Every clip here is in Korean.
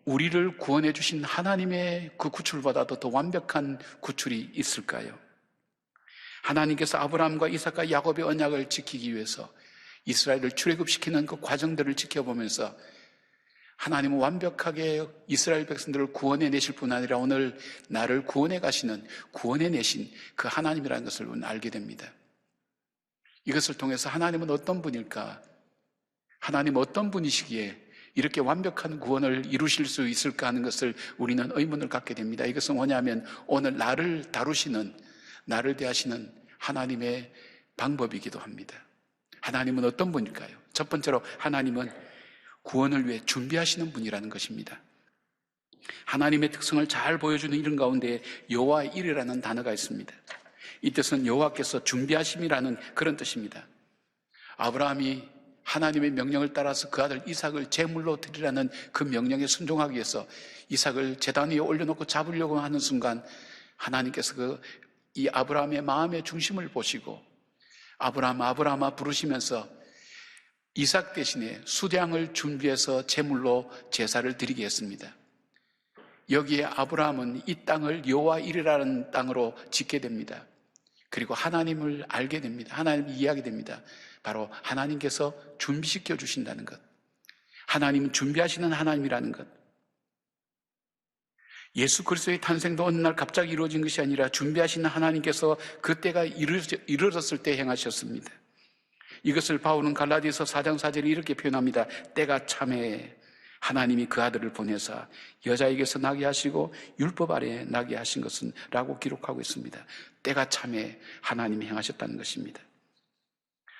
우리를 구원해 주신 하나님의 그 구출보다도 더 완벽한 구출이 있을까요? 하나님께서 아브라함과 이삭과 야곱의 언약을 지키기 위해서 이스라엘을 출애굽시키는 그 과정들을 지켜보면서 하나님은 완벽하게 이스라엘 백성들을 구원해 내실 뿐 아니라 오늘 나를 구원해 가시는, 구원해 내신 그 하나님이라는 것을 우리는 알게 됩니다. 이것을 통해서 하나님은 어떤 분일까? 하나님은 어떤 분이시기에 이렇게 완벽한 구원을 이루실 수 있을까 하는 것을 우리는 의문을 갖게 됩니다. 이것은 뭐냐면 오늘 나를 다루시는, 나를 대하시는 하나님의 방법이기도 합니다. 하나님은 어떤 분일까요? 첫 번째로 하나님은 구원을 위해 준비하시는 분이라는 것입니다. 하나님의 특성을 잘 보여주는 이름 가운데 여호와의 일이라는 단어가 있습니다. 이 뜻은 여호와께서 준비하심이라는 그런 뜻입니다. 아브라함이 하나님의 명령을 따라서 그 아들 이삭을 제물로 드리라는 그 명령에 순종하기 위해서 이삭을 제단 위에 올려놓고 잡으려고 하는 순간 하나님께서 이 아브라함의 마음의 중심을 보시고 아브라함아 부르시면서 이삭 대신에 수량을 준비해서 제물로 제사를 드리게 했습니다. 여기에 아브라함은 이 땅을 여호와 이르라는 땅으로 짓게 됩니다. 그리고 하나님을 알게 됩니다. 하나님을 이해하게 됩니다. 바로 하나님께서 준비시켜 주신다는 것, 하나님은 준비하시는 하나님이라는 것. 예수 그리스도의 탄생도 어느 날 갑자기 이루어진 것이 아니라 준비하시는 하나님께서 그때가 이르렀을 때 행하셨습니다. 이것을 바울은 갈라디아서 4장 4절에 이렇게 표현합니다. 때가 참에 하나님이 그 아들을 보내사 여자에게서 나게 하시고 율법 아래에 나게 하신 것은 라고 기록하고 있습니다. 때가 참에 하나님이 행하셨다는 것입니다.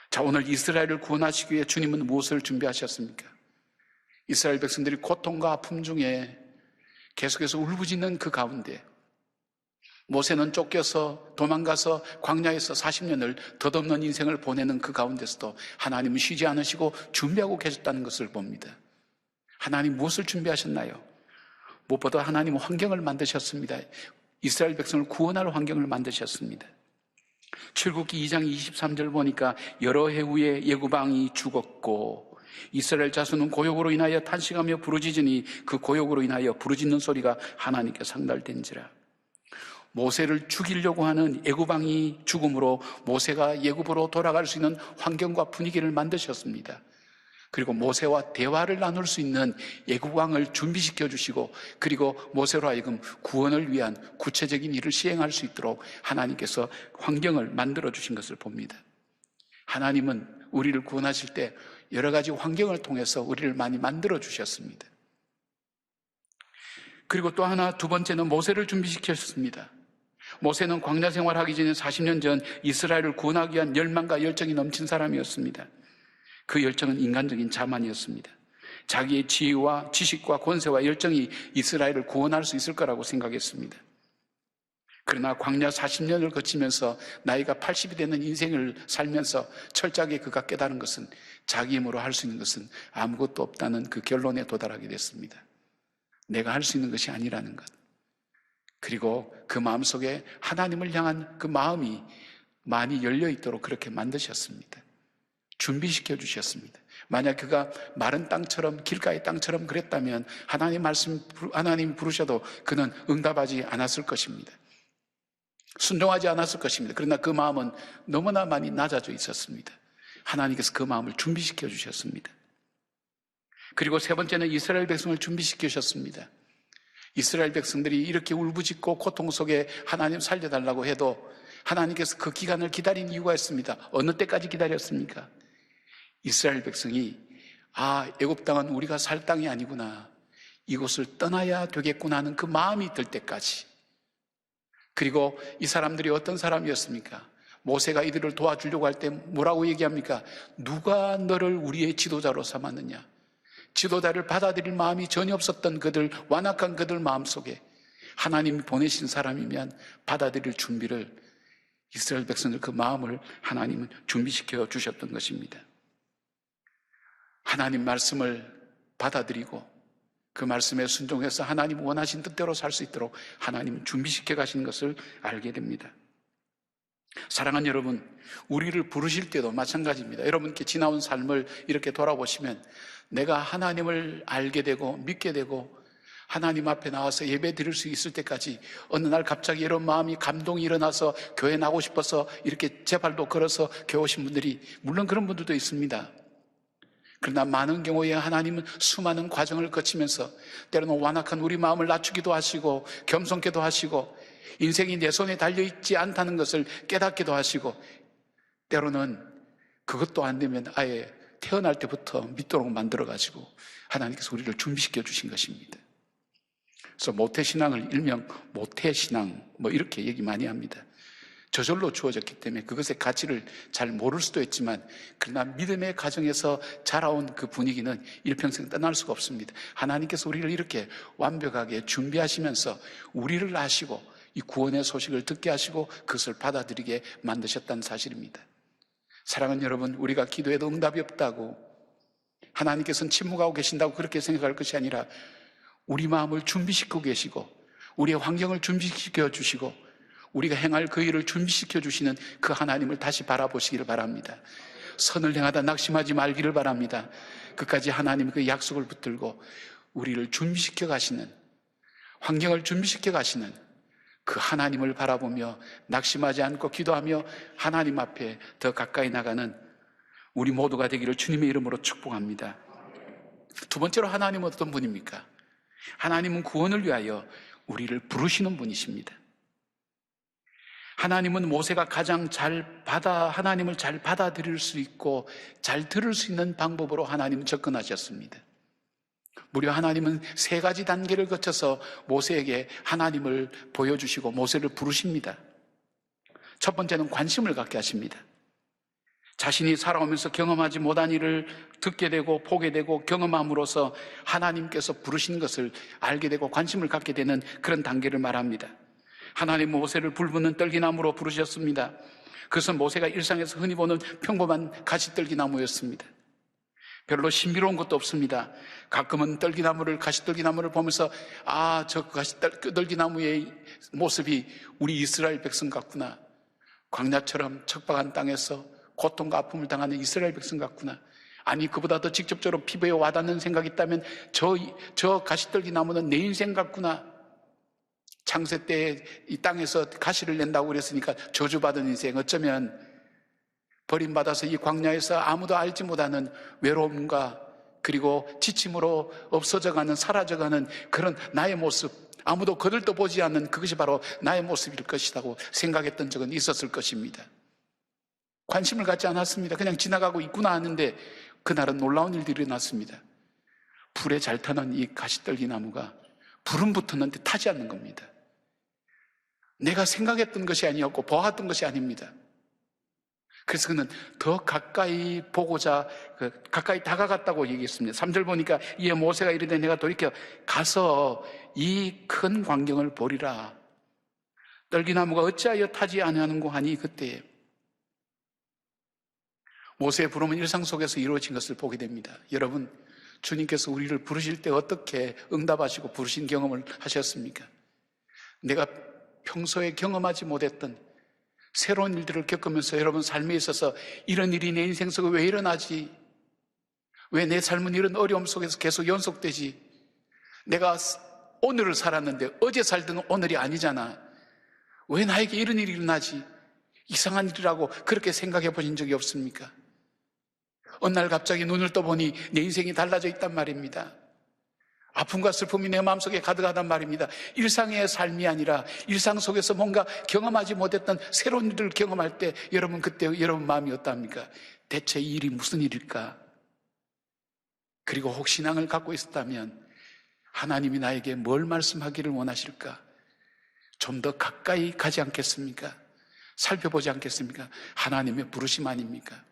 자, 오늘 이스라엘을 구원하시기 위해 주님은 무엇을 준비하셨습니까? 이스라엘 백성들이 고통과 아픔 중에 계속해서 울부짖는 그 가운데 모세는 쫓겨서 도망가서 광야에서 40년을 덧없는 인생을 보내는 그 가운데서도 하나님은 쉬지 않으시고 준비하고 계셨다는 것을 봅니다. 하나님 무엇을 준비하셨나요? 무엇보다 하나님은 환경을 만드셨습니다. 이스라엘 백성을 구원할 환경을 만드셨습니다. 출애굽기 2장 23절 보니까 여러 해 후에 예구방이 죽었고 이스라엘 자손은 고욕으로 인하여 탄식하며 부르짖으니 그 고욕으로 인하여 부르짖는 소리가 하나님께 상달된지라. 모세를 죽이려고 하는 애굽왕이 죽음으로 모세가 애굽으로 돌아갈 수 있는 환경과 분위기를 만드셨습니다. 그리고 모세와 대화를 나눌 수 있는 애굽왕을 준비시켜 주시고 그리고 모세로 하여금 구원을 위한 구체적인 일을 시행할 수 있도록 하나님께서 환경을 만들어 주신 것을 봅니다. 하나님은 우리를 구원하실 때 여러 가지 환경을 통해서 우리를 많이 만들어 주셨습니다. 그리고 또 하나, 두 번째는 모세를 준비시켰습니다. 모세는 광야 생활하기 전에 40년 전 이스라엘을 구원하기 위한 열망과 열정이 넘친 사람이었습니다. 그 열정은 인간적인 자만이었습니다. 자기의 지혜와 지식과 권세와 열정이 이스라엘을 구원할 수 있을 거라고 생각했습니다. 그러나 광야 40년을 거치면서 나이가 80이 되는 인생을 살면서 철저하게 그가 깨달은 것은 자기 힘으로 할 수 있는 것은 아무것도 없다는 그 결론에 도달하게 됐습니다. 내가 할 수 있는 것이 아니라는 것. 그리고 그 마음속에 하나님을 향한 그 마음이 많이 열려 있도록 그렇게 만드셨습니다. 준비시켜 주셨습니다. 만약 그가 마른 땅처럼 길가의 땅처럼 그랬다면 하나님 부르셔도 그는 응답하지 않았을 것입니다. 순종하지 않았을 것입니다. 그러나 그 마음은 너무나 많이 낮아져 있었습니다. 하나님께서 그 마음을 준비시켜 주셨습니다. 그리고 세 번째는 이스라엘 백성을 준비시키셨습니다. 이스라엘 백성들이 이렇게 울부짖고 고통 속에 하나님 살려달라고 해도 하나님께서 그 기간을 기다린 이유가 있습니다. 어느 때까지 기다렸습니까? 이스라엘 백성이 애굽 땅은 우리가 살 땅이 아니구나, 이곳을 떠나야 되겠구나 하는 그 마음이 들 때까지. 그리고 이 사람들이 어떤 사람이었습니까? 모세가 이들을 도와주려고 할 때 뭐라고 얘기합니까? 누가 너를 우리의 지도자로 삼았느냐? 지도자를 받아들일 마음이 전혀 없었던 그들, 완악한 그들 마음속에 하나님이 보내신 사람이면 받아들일 준비를, 이스라엘 백성들 그 마음을 하나님은 준비시켜 주셨던 것입니다. 하나님 말씀을 받아들이고 그 말씀에 순종해서 하나님 원하신 뜻대로 살 수 있도록 하나님은 준비시켜 가시는 것을 알게 됩니다. 사랑하는 여러분, 우리를 부르실 때도 마찬가지입니다. 여러분께 지나온 삶을 이렇게 돌아보시면 내가 하나님을 알게 되고 믿게 되고 하나님 앞에 나와서 예배 드릴 수 있을 때까지 어느 날 갑자기 이런 마음이 감동이 일어나서 교회 나고 싶어서 이렇게 제 발도 걸어서 교회 오신 분들이 물론 그런 분들도 있습니다. 그러나 많은 경우에 하나님은 수많은 과정을 거치면서 때로는 완악한 우리 마음을 낮추기도 하시고 겸손케도 하시고 인생이 내 손에 달려있지 않다는 것을 깨닫기도 하시고 때로는 그것도 안 되면 아예 태어날 때부터 믿도록 만들어가지고 하나님께서 우리를 준비시켜 주신 것입니다. 그래서 모태신앙을 일명 모태신앙 이렇게 얘기 많이 합니다. 저절로 주어졌기 때문에 그것의 가치를 잘 모를 수도 있지만 그러나 믿음의 가정에서 자라온 그 분위기는 일평생 떠날 수가 없습니다. 하나님께서 우리를 이렇게 완벽하게 준비하시면서 우리를 아시고 이 구원의 소식을 듣게 하시고 그것을 받아들이게 만드셨다는 사실입니다. 사랑하는 여러분, 우리가 기도해도 응답이 없다고 하나님께서는 침묵하고 계신다고 그렇게 생각할 것이 아니라 우리 마음을 준비시키고 계시고 우리의 환경을 준비시켜 주시고 우리가 행할 그 일을 준비시켜 주시는 그 하나님을 다시 바라보시기를 바랍니다. 선을 행하다 낙심하지 말기를 바랍니다. 끝까지 하나님의 그 약속을 붙들고 우리를 준비시켜 가시는, 환경을 준비시켜 가시는 그 하나님을 바라보며 낙심하지 않고 기도하며 하나님 앞에 더 가까이 나가는 우리 모두가 되기를 주님의 이름으로 축복합니다. 두 번째로 하나님은 어떤 분입니까? 하나님은 구원을 위하여 우리를 부르시는 분이십니다. 하나님은 모세가 가장 하나님을 잘 받아들일 수 있고 잘 들을 수 있는 방법으로 하나님은 접근하셨습니다. 무려 하나님은 세 가지 단계를 거쳐서 모세에게 하나님을 보여주시고 모세를 부르십니다. 첫 번째는 관심을 갖게 하십니다. 자신이 살아오면서 경험하지 못한 일을 듣게 되고 보게 되고 경험함으로써 하나님께서 부르신 것을 알게 되고 관심을 갖게 되는 그런 단계를 말합니다. 하나님 모세를 불붙는 떨기나무로 부르셨습니다. 그것은 모세가 일상에서 흔히 보는 평범한 가시떨기나무였습니다. 별로 신비로운 것도 없습니다. 가끔은 가시떨기나무를 보면서 저 가시떨기나무의 모습이 우리 이스라엘 백성 같구나. 광야처럼 척박한 땅에서 고통과 아픔을 당하는 이스라엘 백성 같구나. 아니 그보다 더 직접적으로 피부에 와닿는 생각이 있다면 저 가시떨기나무는 내 인생 같구나. 창세 때 이 땅에서 가시를 낸다고 그랬으니까 저주받은 인생, 어쩌면 버림받아서 이 광야에서 아무도 알지 못하는 외로움과 그리고 지침으로 없어져가는, 사라져가는 그런 나의 모습, 아무도 거들떠 보지 않는 그것이 바로 나의 모습일 것이라고 생각했던 적은 있었을 것입니다. 관심을 갖지 않았습니다. 그냥 지나가고 있구나 하는데 그날은 놀라운 일들이 일어났습니다. 불에 잘 타는 이 가시떨기나무가 불은 붙었는데 타지 않는 겁니다. 내가 생각했던 것이 아니었고 보았던 것이 아닙니다. 그래서 그는 더 가까이 보고자 가까이 다가갔다고 얘기했습니다. 3절 보니까 이에 모세가 이르되 내가 돌이켜 가서 이 큰 광경을 보리라. 떨기나무가 어찌하여 타지 아니하는고 하니 그때에 모세의 부름은 일상 속에서 이루어진 것을 보게 됩니다. 여러분, 주님께서 우리를 부르실 때 어떻게 응답하시고 부르신 경험을 하셨습니까? 내가 평소에 경험하지 못했던 새로운 일들을 겪으면서 여러분 삶에 있어서 이런 일이 내 인생 속에 왜 일어나지? 왜 내 삶은 이런 어려움 속에서 계속 연속되지? 내가 오늘을 살았는데 어제 살던 오늘이 아니잖아. 왜 나에게 이런 일이 일어나지? 이상한 일이라고 그렇게 생각해 보신 적이 없습니까? 어느 날 갑자기 눈을 떠보니 내 인생이 달라져 있단 말입니다. 아픔과 슬픔이 내 마음속에 가득하단 말입니다. 일상의 삶이 아니라 일상 속에서 뭔가 경험하지 못했던 새로운 일을 경험할 때 여러분 그때 여러분 마음이 어떠합니까? 대체 이 일이 무슨 일일까? 그리고 혹 신앙을 갖고 있었다면 하나님이 나에게 뭘 말씀하기를 원하실까? 좀 더 가까이 가지 않겠습니까? 살펴보지 않겠습니까? 하나님의 부르심 아닙니까?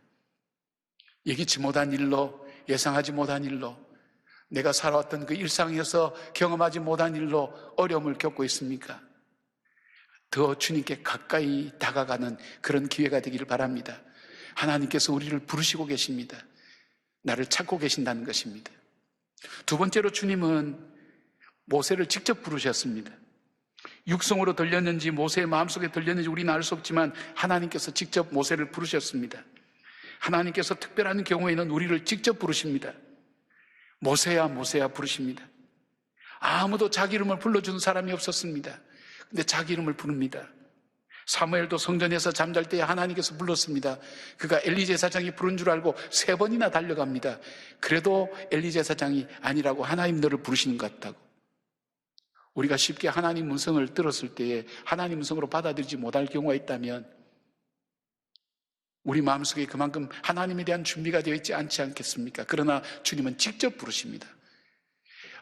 예기치 못한 일로, 예상하지 못한 일로, 내가 살아왔던 그 일상에서 경험하지 못한 일로 어려움을 겪고 있습니까? 더 주님께 가까이 다가가는 그런 기회가 되기를 바랍니다. 하나님께서 우리를 부르시고 계십니다. 나를 찾고 계신다는 것입니다. 두 번째로 주님은 모세를 직접 부르셨습니다. 육성으로 들렸는지 모세의 마음속에 들렸는지 우리는 알 수 없지만 하나님께서 직접 모세를 부르셨습니다. 하나님께서 특별한 경우에는 우리를 직접 부르십니다. 모세야 모세야 부르십니다. 아무도 자기 이름을 불러주는 사람이 없었습니다. 근데 자기 이름을 부릅니다. 사무엘도 성전에서 잠잘 때 하나님께서 불렀습니다. 그가 엘리 제사장이 부른 줄 알고 3번이나 달려갑니다. 그래도 엘리 제사장이 아니라고 하나님 너를 부르시는 것 같다고. 우리가 쉽게 하나님 음성을 들었을 때에 하나님 음성으로 받아들이지 못할 경우가 있다면 우리 마음속에 그만큼 하나님에 대한 준비가 되어 있지 않지 않겠습니까? 그러나 주님은 직접 부르십니다.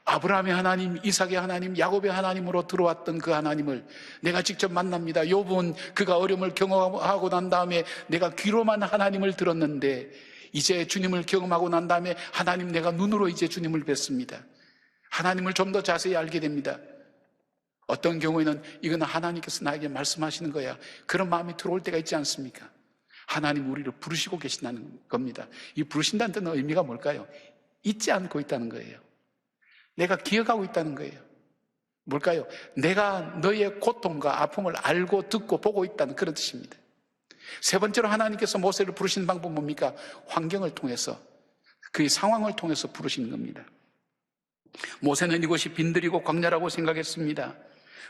아브라함의 하나님, 이삭의 하나님, 야곱의 하나님으로 들어왔던 그 하나님을 내가 직접 만납니다. 욥은 그가 어려움을 경험하고 난 다음에 내가 귀로만 하나님을 들었는데 이제 주님을 경험하고 난 다음에 하나님 내가 눈으로 이제 주님을 뵀습니다. 하나님을 좀 더 자세히 알게 됩니다. 어떤 경우에는 이건 하나님께서 나에게 말씀하시는 거야. 그런 마음이 들어올 때가 있지 않습니까? 하나님 우리를 부르시고 계신다는 겁니다. 이 부르신다는 뜻은 의미가 뭘까요? 잊지 않고 있다는 거예요. 내가 기억하고 있다는 거예요. 뭘까요? 내가 너의 고통과 아픔을 알고 듣고 보고 있다는 그런 뜻입니다. 3번째로 하나님께서 모세를 부르시는 방법은 뭡니까? 환경을 통해서, 그의 상황을 통해서 부르시는 겁니다. 모세는 이곳이 빈들이고 광야라고 생각했습니다.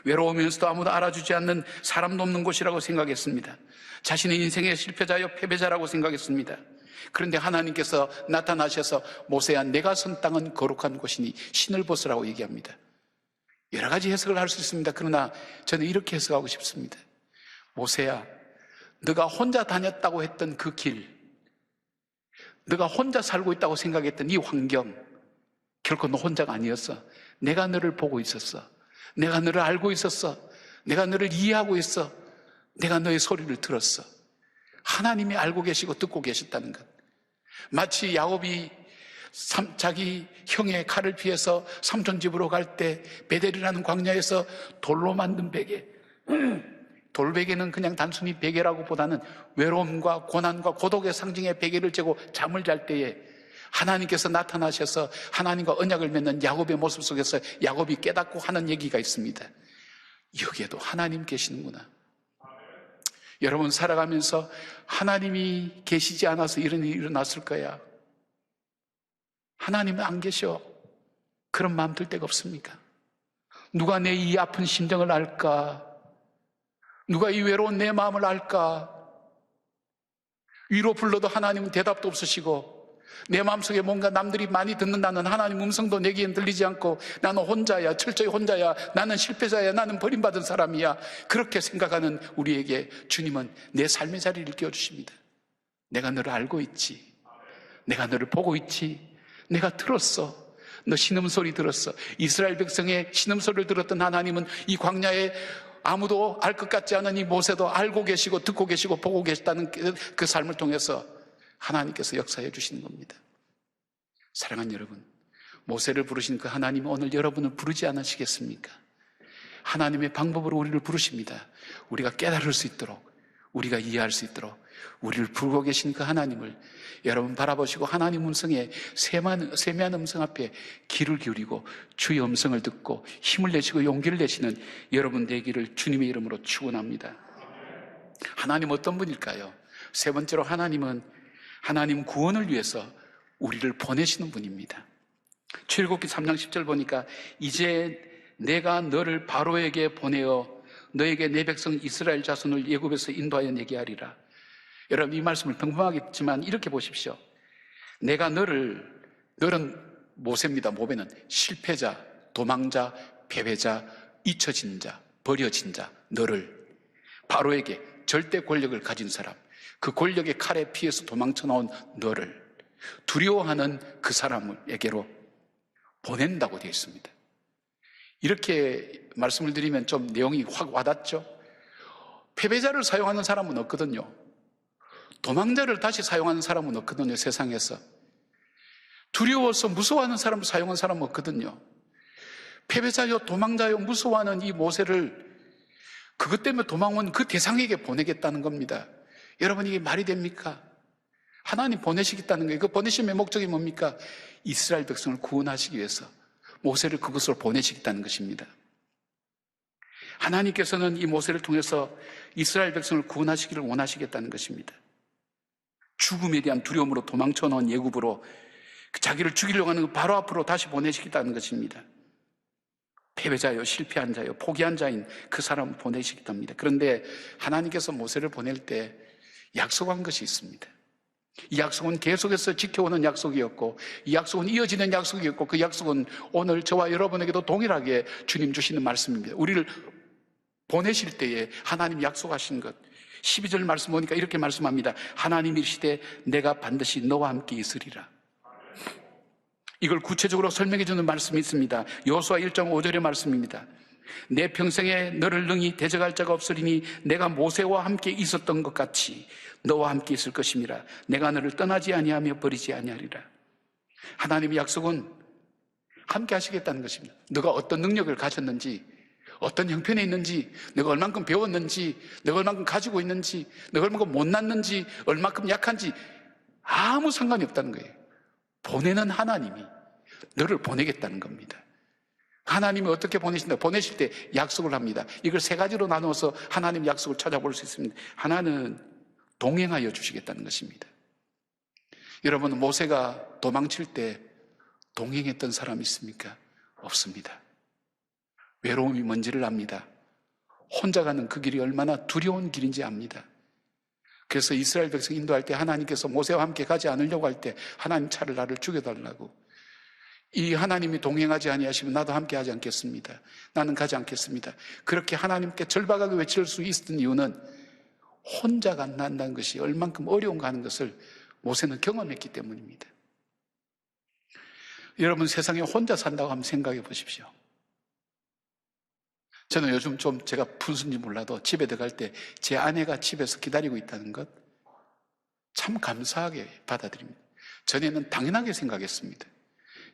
외로우면서도 아무도 알아주지 않는 사람도 없는 곳이라고 생각했습니다. 자신의 인생의 실패자여 패배자라고 생각했습니다. 그런데 하나님께서 나타나셔서 모세야 내가 선 땅은 거룩한 곳이니 신을 벗으라고 얘기합니다. 여러 가지 해석을 할 수 있습니다. 그러나 저는 이렇게 해석하고 싶습니다. 모세야 너가 혼자 다녔다고 했던 그 길, 너가 혼자 살고 있다고 생각했던 이 환경, 결코 너 혼자가 아니었어. 내가 너를 보고 있었어. 내가 너를 알고 있었어. 내가 너를 이해하고 있어. 내가 너의 소리를 들었어. 하나님이 알고 계시고 듣고 계셨다는 것. 마치 야곱이 자기 형의 칼을 피해서 삼촌 집으로 갈 때 베델이라는 광야에서 돌로 만든 베개, 돌베개는 그냥 단순히 베개라고 보다는 외로움과 고난과 고독의 상징의 베개를 재고 잠을 잘 때에 하나님께서 나타나셔서 하나님과 언약을 맺는 야곱의 모습 속에서 야곱이 깨닫고 하는 얘기가 있습니다. 여기에도 하나님 계시는구나. 여러분 살아가면서 하나님이 계시지 않아서 이런 일이 일어났을 거야. 하나님은 안 계셔. 그런 마음 들 때가 없습니까? 누가 내 이 아픈 심정을 알까? 누가 이 외로운 내 마음을 알까? 위로 불러도 하나님은 대답도 없으시고 내 마음속에 뭔가 남들이 많이 듣는다는 하나님 음성도 내게는 들리지 않고 나는 혼자야, 철저히 혼자야, 나는 실패자야, 나는 버림받은 사람이야, 그렇게 생각하는 우리에게 주님은 내 삶의 자리를 끼워주십니다. 내가 너를 알고 있지, 내가 너를 보고 있지, 내가 들었어. 너 신음소리 들었어. 이스라엘 백성의 신음소리를 들었던 하나님은 이 광야에 아무도 알 것 같지 않은 이 모세도 알고 계시고 듣고 계시고 보고 계시다는 그 삶을 통해서 하나님께서 역사해 주시는 겁니다. 사랑하는 여러분, 모세를 부르신 그 하나님은 오늘 여러분을 부르지 않으시겠습니까? 하나님의 방법으로 우리를 부르십니다. 우리가 깨달을 수 있도록, 우리가 이해할 수 있도록 우리를 부르고 계신 그 하나님을 여러분 바라보시고 하나님 음성에 세미한 음성 앞에 귀를 기울이고 주의 음성을 듣고 힘을 내시고 용기를 내시는 여러분 되기를 주님의 이름으로 축원합니다. 하나님 어떤 분일까요? 3번째로 하나님 구원을 위해서 우리를 보내시는 분입니다. 출애굽기 3장 10절 보니까 이제 내가 너를 바로에게 보내어 너에게 내 백성 이스라엘 자손을 애굽에서 인도하여 내게 하리라. 여러분 이 말씀을 평범하겠지만 이렇게 보십시오. 너는 모세입니다. 모세는 실패자, 도망자, 패배자, 잊혀진 자, 버려진 자, 너를 바로에게 절대 권력을 가진 사람, 그 권력의 칼에 피해서 도망쳐 나온 너를 두려워하는 그 사람에게로 보낸다고 되어 있습니다. 이렇게 말씀을 드리면 좀 내용이 확 와닿죠? 패배자를 사용하는 사람은 없거든요. 도망자를 다시 사용하는 사람은 없거든요, 세상에서. 두려워서 무서워하는 사람을 사용하는 사람은 없거든요. 패배자요, 도망자요, 무서워하는 이 모세를 그것 때문에 도망온 그 대상에게 보내겠다는 겁니다. 여러분, 이게 말이 됩니까? 하나님 보내시겠다는 거예요. 그 보내심의 목적이 뭡니까? 이스라엘 백성을 구원하시기 위해서 모세를 그곳으로 보내시겠다는 것입니다. 하나님께서는 이 모세를 통해서 이스라엘 백성을 구원하시기를 원하시겠다는 것입니다. 죽음에 대한 두려움으로 도망쳐 나온 애굽으로 자기를 죽이려고 하는 바로 앞으로 다시 보내시겠다는 것입니다. 패배자요, 실패한 자요, 포기한 자인 그 사람을 보내시겠답니다. 그런데 하나님께서 모세를 보낼 때 약속한 것이 있습니다. 이 약속은 계속해서 지켜오는 약속이었고, 이 약속은 이어지는 약속이었고, 그 약속은 오늘 저와 여러분에게도 동일하게 주님 주시는 말씀입니다. 우리를 보내실 때에 하나님 약속하신 것, 12절 말씀 보니까 이렇게 말씀합니다. 하나님이 이르시되 내가 반드시 너와 함께 있으리라. 이걸 구체적으로 설명해 주는 말씀이 있습니다. 여호수아 1.5절의 말씀입니다. 내 평생에 너를 능히 대적할 자가 없으리니 내가 모세와 함께 있었던 것 같이 너와 함께 있을 것임이라. 내가 너를 떠나지 아니하며 버리지 아니하리라. 하나님의 약속은 함께 하시겠다는 것입니다. 너가 어떤 능력을 가졌는지, 어떤 형편에 있는지, 내가 얼만큼 배웠는지, 내가 얼만큼 가지고 있는지, 내가 얼만큼 못났는지, 얼만큼 약한지 아무 상관이 없다는 거예요. 보내는 하나님이 너를 보내겠다는 겁니다. 하나님이 어떻게 보내신다? 보내실 때 약속을 합니다. 이걸 세 가지로 나누어서 하나님 약속을 찾아볼 수 있습니다. 하나는 동행하여 주시겠다는 것입니다. 여러분, 모세가 도망칠 때 동행했던 사람이 있습니까? 없습니다. 외로움이 뭔지를 압니다. 혼자 가는 그 길이 얼마나 두려운 길인지 압니다. 그래서 이스라엘 백성 인도할 때 하나님께서 모세와 함께 가지 않으려고 할 때 하나님 차를 나를 죽여달라고, 이 하나님이 동행하지 아니하시면 나도 함께 하지 않겠습니다. 나는 가지 않겠습니다. 그렇게 하나님께 절박하게 외칠 수 있었던 이유는 혼자 간다는 것이 얼만큼 어려운가 하는 것을 모세는 경험했기 때문입니다. 여러분, 세상에 혼자 산다고 한번 생각해 보십시오. 저는 요즘 좀 제가 푼순지 몰라도 집에 들어갈 때 제 아내가 집에서 기다리고 있다는 것 참 감사하게 받아들입니다. 전에는 당연하게 생각했습니다.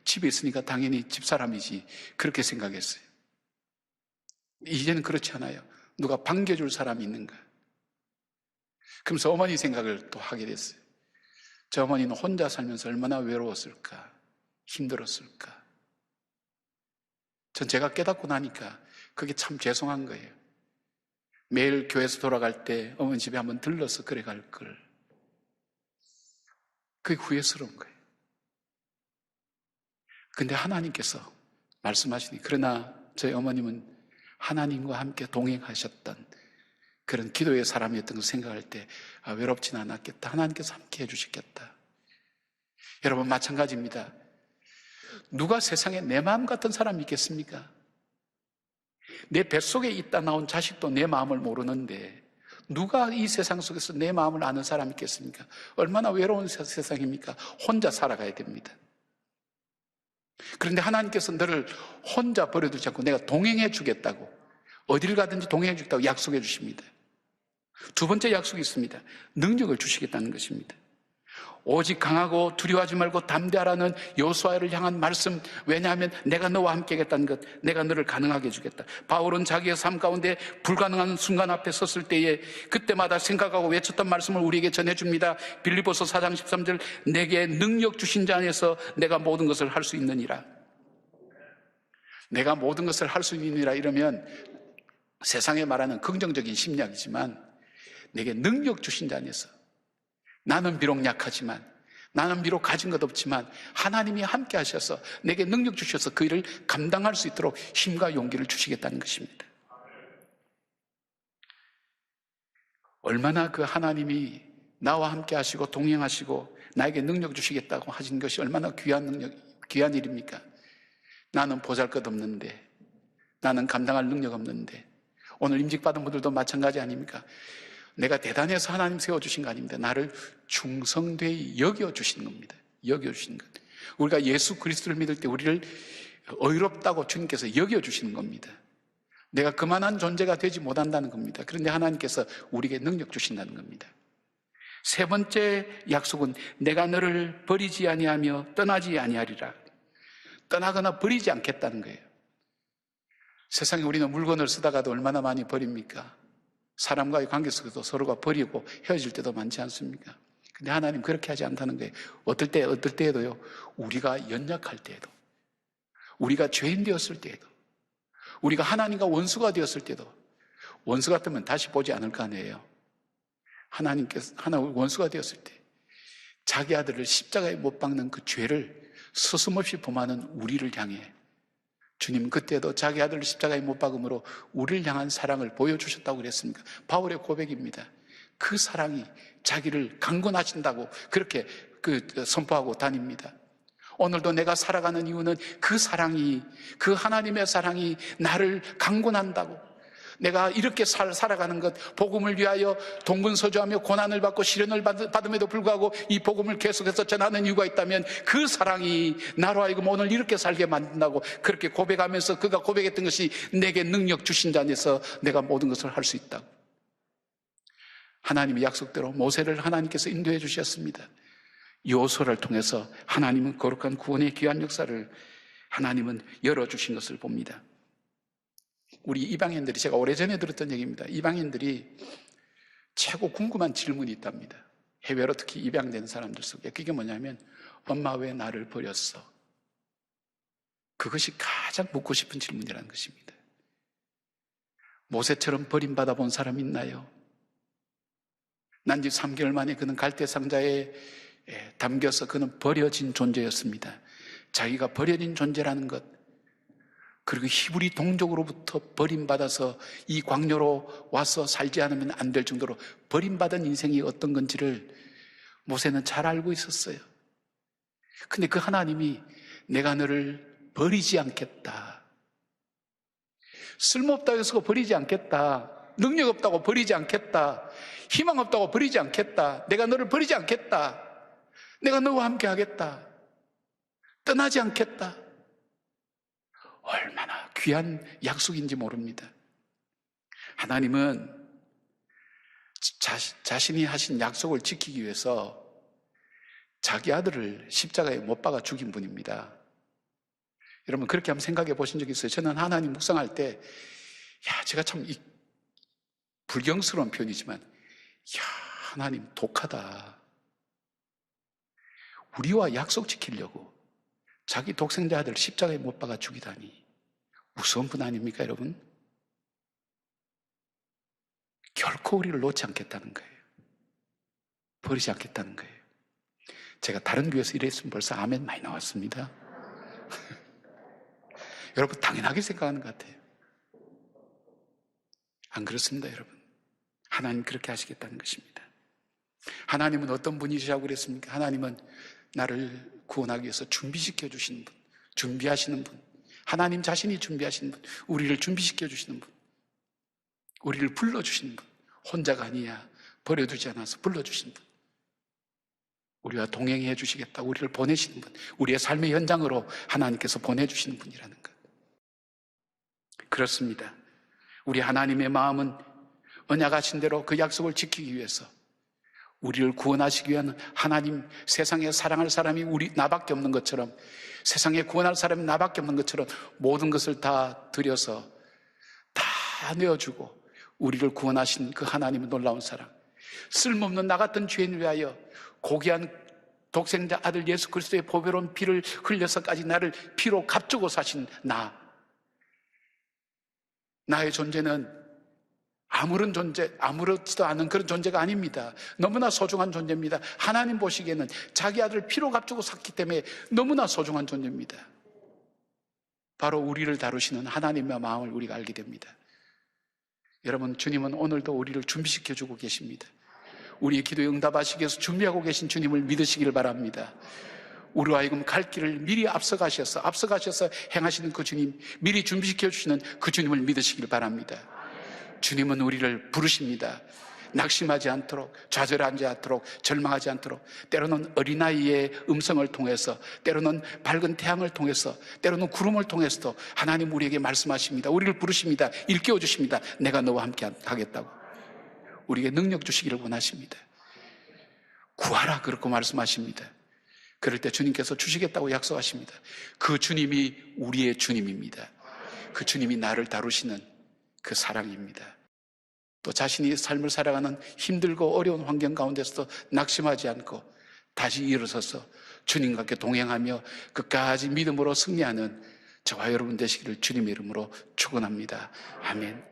집에 있으니까 당연히 집사람이지 그렇게 생각했어요. 이제는 그렇지 않아요. 누가 반겨줄 사람이 있는가. 그러면서 어머니 생각을 또 하게 됐어요. 저 어머니는 혼자 살면서 얼마나 외로웠을까, 힘들었을까. 전 제가 깨닫고 나니까 그게 참 죄송한 거예요. 매일 교회에서 돌아갈 때 어머니 집에 한번 들러서 그래 갈 걸. 그게 후회스러운 거예요. 근데 하나님께서 말씀하시니, 그러나 저희 어머님은 하나님과 함께 동행하셨던 그런 기도의 사람이었던 걸 생각할 때 외롭진 않았겠다. 하나님께서 함께 해주셨겠다. 여러분, 마찬가지입니다. 누가 세상에 내 마음 같은 사람이 있겠습니까? 내 뱃속에 있다 나온 자식도 내 마음을 모르는데 누가 이 세상 속에서 내 마음을 아는 사람이 있겠습니까? 얼마나 외로운 세상입니까? 혼자 살아가야 됩니다. 그런데 하나님께서 너를 혼자 버려두지 않고 내가 동행해 주겠다고, 어디를 가든지 동행해 주겠다고 약속해 주십니다. 두 번째 약속이 있습니다. 능력을 주시겠다는 것입니다. 오직 강하고 두려워하지 말고 담대하라는 여호수아를 향한 말씀. 왜냐하면 내가 너와 함께 하겠다는 것, 내가 너를 가능하게 해주겠다. 바울은 자기의 삶 가운데 불가능한 순간 앞에 섰을 때에 그때마다 생각하고 외쳤던 말씀을 우리에게 전해줍니다. 빌립보서 4장 13절, 내게 능력 주신 자 안에서 내가 모든 것을 할 수 있느니라. 내가 모든 것을 할 수 있느니라 이러면 세상에 말하는 긍정적인 심리학이지만, 내게 능력 주신 자 안에서, 나는 비록 약하지만, 나는 비록 가진 것 없지만 하나님이 함께 하셔서 내게 능력 주셔서 그 일을 감당할 수 있도록 힘과 용기를 주시겠다는 것입니다. 얼마나 그 하나님이 나와 함께 하시고 동행하시고 나에게 능력 주시겠다고 하신 것이 얼마나 귀한 일입니까? 나는 보잘것없는데, 나는 감당할 능력 없는데, 오늘 임직받은 분들도 마찬가지 아닙니까? 내가 대단해서 하나님 세워주신 거 아닙니다. 나를 충성되이 여겨주시는 겁니다. 여겨주시는 것. 우리가 예수 그리스도를 믿을 때 우리를 의롭다고 주님께서 여겨주시는 겁니다. 내가 그만한 존재가 되지 못한다는 겁니다. 그런데 하나님께서 우리에게 능력 주신다는 겁니다. 세 번째 약속은 내가 너를 버리지 아니하며 떠나지 아니하리라. 떠나거나 버리지 않겠다는 거예요. 세상에 우리는 물건을 쓰다가도 얼마나 많이 버립니까? 사람과의 관계 속에서 서로가 버리고 헤어질 때도 많지 않습니까? 근데 하나님 그렇게 하지 않다는 거예요. 어떨 때에도요, 우리가 연약할 때에도, 우리가 죄인 되었을 때에도, 우리가 하나님과 원수가 되었을 때도, 원수 같으면 다시 보지 않을 거 아니에요. 하나님께서, 원수가 되었을 때, 자기 아들을 십자가에 못 박는 그 죄를 서슴없이 범하는 우리를 향해 주님 그때도 자기 아들을 십자가에 못 박음으로 우리를 향한 사랑을 보여주셨다고 그랬습니까? 바울의 고백입니다. 그 사랑이 자기를 강권하신다고 그렇게 선포하고 다닙니다. 오늘도 내가 살아가는 이유는 그 사랑이, 그 하나님의 사랑이 나를 강권한다고, 내가 이렇게 살아가는 것, 복음을 위하여 동분서주하며 고난을 받고 시련을 받음에도 불구하고 이 복음을 계속해서 전하는 이유가 있다면 그 사랑이 나로 하여금 오늘 이렇게 살게 만든다고 그렇게 고백하면서 그가 고백했던 것이 내게 능력 주신 자 안에서 내가 모든 것을 할 수 있다고. 하나님의 약속대로 모세를 하나님께서 인도해 주셨습니다. 여호수아를 통해서 하나님은 거룩한 구원의 귀한 역사를 하나님은 열어주신 것을 봅니다. 우리 이방인들이, 제가 오래전에 들었던 얘기입니다. 이방인들이 최고 궁금한 질문이 있답니다. 해외로 특히 입양된 사람들 속에. 그게 뭐냐면, 엄마 왜 나를 버렸어? 그것이 가장 묻고 싶은 질문이라는 것입니다. 모세처럼 버림받아 본 사람 있나요? 난지 3개월 만에 그는 갈대 상자에 담겨서 그는 버려진 존재였습니다. 자기가 버려진 존재라는 것, 그리고 히브리 동족으로부터 버림받아서 이 광야로 와서 살지 않으면 안 될 정도로 버림받은 인생이 어떤 건지를 모세는 잘 알고 있었어요. 근데 그 하나님이 내가 너를 버리지 않겠다, 쓸모없다고 해서 버리지 않겠다, 능력 없다고 버리지 않겠다, 희망 없다고 버리지 않겠다, 내가 너를 버리지 않겠다, 내가 너와 함께 하겠다, 떠나지 않겠다. 얼마나 귀한 약속인지 모릅니다. 하나님은 자신이 하신 약속을 지키기 위해서 자기 아들을 십자가에 못 박아 죽인 분입니다. 여러분 그렇게 한번 생각해 보신 적 있어요? 저는 하나님 묵상할 때 제가 참 불경스러운 표현이지만 하나님 독하다. 우리와 약속 지키려고 자기 독생자 아들 십자가에 못 박아 죽이다니 무서운 분 아닙니까, 여러분? 결코 우리를 놓지 않겠다는 거예요. 버리지 않겠다는 거예요. 제가 다른 교회에서 이랬으면 벌써 아멘 많이 나왔습니다. 여러분 당연하게 생각하는 것 같아요. 안 그렇습니다, 여러분. 하나님 그렇게 하시겠다는 것입니다. 하나님은 어떤 분이시라고 그랬습니까? 하나님은 나를 구원하기 위해서 준비시켜 주시는 분, 준비하시는 분, 하나님 자신이 준비하시는 분, 우리를 준비시켜 주시는 분, 우리를 불러주시는 분, 혼자가 아니야 버려두지 않아서 불러주시는 분, 우리와 동행해 주시겠다, 우리를 보내시는 분, 우리의 삶의 현장으로 하나님께서 보내주시는 분이라는 것. 그렇습니다. 우리 하나님의 마음은 언약하신 대로 그 약속을 지키기 위해서 우리를 구원하시기 위한 하나님, 세상에 사랑할 사람이 나밖에 없는 것처럼, 세상에 구원할 사람이 나밖에 없는 것처럼 모든 것을 다 들여서 다 내어주고 우리를 구원하신 그 하나님의 놀라운 사랑, 쓸모없는 나 같은 죄인을 위하여 고귀한 독생자 아들 예수 그리스도의 보배로운 피를 흘려서까지 나를 피로 값주고 사신 나의 존재는 아무런 존재, 아무렇지도 않은 그런 존재가 아닙니다. 너무나 소중한 존재입니다. 하나님 보시기에는 자기 아들을 피로 값주고 샀기 때문에 너무나 소중한 존재입니다. 바로 우리를 다루시는 하나님의 마음을 우리가 알게 됩니다. 여러분, 주님은 오늘도 우리를 준비시켜주고 계십니다. 우리의 기도에 응답하시기 위해서 준비하고 계신 주님을 믿으시기를 바랍니다. 우리와 하여금 갈 길을 미리 앞서가셔서 행하시는 그 주님, 미리 준비시켜주시는 그 주님을 믿으시기를 바랍니다. 주님은 우리를 부르십니다. 낙심하지 않도록, 좌절하지 않도록, 절망하지 않도록, 때로는 어린아이의 음성을 통해서, 때로는 밝은 태양을 통해서, 때로는 구름을 통해서도 하나님 우리에게 말씀하십니다. 우리를 부르십니다. 일깨워 주십니다. 내가 너와 함께 하겠다고. 우리에게 능력 주시기를 원하십니다. 구하라 그렇게 말씀하십니다. 그럴 때 주님께서 주시겠다고 약속하십니다. 그 주님이 우리의 주님입니다. 그 주님이 나를 다루시는 그 사랑입니다. 또 자신이 삶을 살아가는 힘들고 어려운 환경 가운데서도 낙심하지 않고 다시 일어서서 주님과 함께 동행하며 끝까지 믿음으로 승리하는 저와 여러분 되시기를 주님의 이름으로 축원합니다. 아멘.